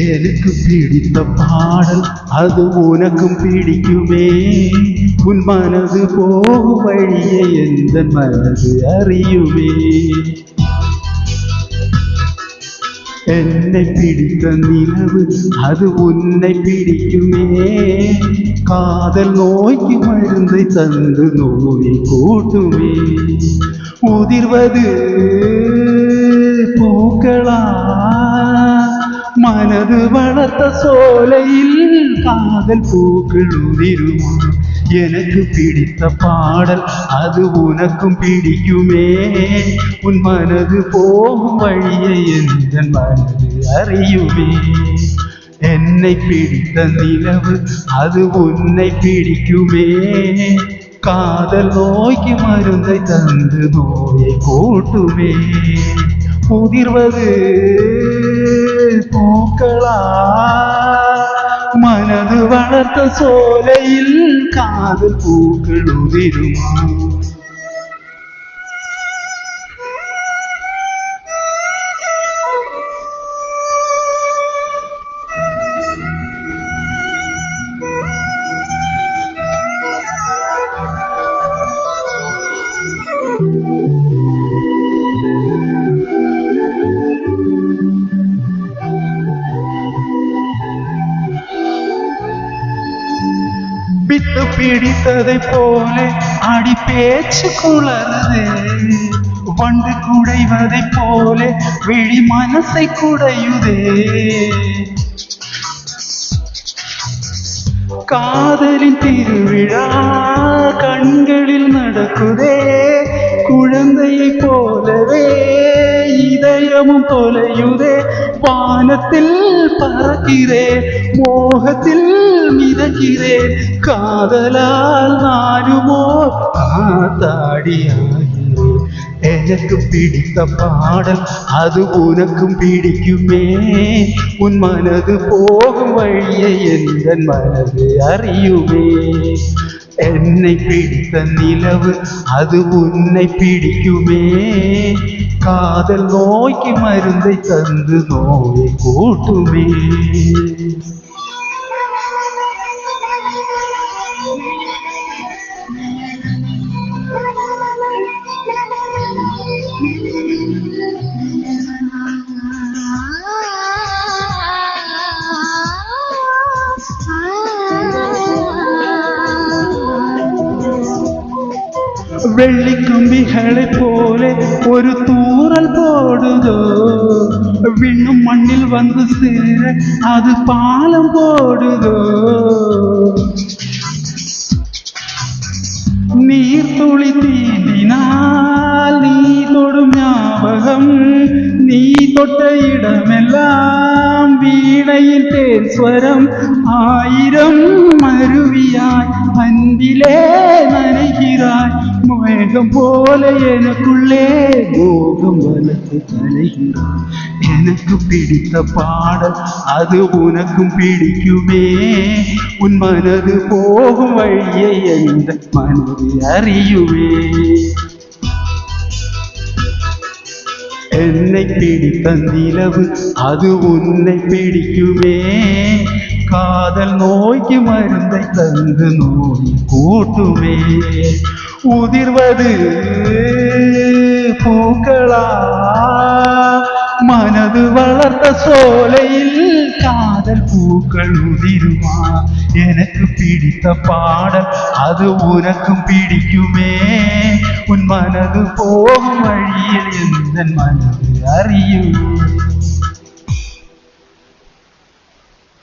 எனக்கு பிடித்த பாடல் அது உனக்கும் பிடிக்குமே. உன் மனது போகும் வழியை எந்த மனது அறியுமே. என்னை பிடித்த நிலவு அது உன்னை பிடிக்குமே. காதல் நோய்க்கு மருந்தை தந்து நோயை கூட்டுமே. உதிர்வது பூக்களா, மனது வளர்த்த சோலையில் காதல் பூக்கள் உதிருமா. எனக்கு பிடித்த பாடல் அது உனக்கும் பிடிக்குமே. உன் மனது போகும் வழியை எந்த மனது அறியுமே. என்னை பிடித்த நிலவு அது உன்னை பிடிக்குமே. காதல் நோய்க்கு மருந்தை தந்து நோயை கூட்டுமே. உதிர்வது பூக்களா, மனது வளர்த்த சோலையில் காதல் பூக்கள் உதிருமா. பித்து பிடித்ததை போல அடி பேச்சு குளறுதே. வண்டு குடைவதை போல விழி மனசை குடையுதே. காதலின் திருவிழா கண்களில் நடக்குதே. குழந்தையை போலவே இதயமும் தொலையுதே. வானத்தில் பறக்கிறேன், மோகத்தில் மிதக்கிறேன். காதலால் நானுமோ காத்தாடியாகிறேன். எனக்கு பிடித்த பாடல் அது உனக்கும் பிடிக்குமே. உன் மனது போகும் வழியை எந்த மனது அறியுமே. என்னை பிடித்த நிலவு அது உன்னை பிடிக்குமே. காதல் நோய்க்கு மருந்தை தந்து நோயை கூட்டுமே. வெள்ளிக்கம்பிகளை போல ஒரு தூறல் போடுதோ. விண்ணும் மண்ணில் வந்து சேர அது பாலம் போடுதோ. நீர் துளி தீண்டினால் நீ தொடும் ஞாபகம். நீ தொட்ட இடமெல்லாம் வீணையின் தேஸ்வரம். ஆயிரம் அருவியாய் அன்பிலே நனைகிறாய். மேகம் போல எனக்குள்ளே மோகம் வளர்த்து தலைகிறாய். எனக்கு பிடித்த பாடல் அது உனக்கும் பிடிக்குமே. உன் மனது போகும் வழியை எந்த மனது அறியுமே. என்னை பிடித்த நிலவு அது உன்னை பிடிக்குமே. காதல் நோய்க்கு மருந்தை தந்து நோய் கூட்டுமே. உதிர்வது பூக்களா, மனது வளர்த்த சோலையில் காதல் பூக்கள் உதிருமா. எனக்கு பிடித்த பாடல் அது உனக்கும் பிடிக்குமே. உன் மனது போகும் வழியில் எந்த மனது அறியும்.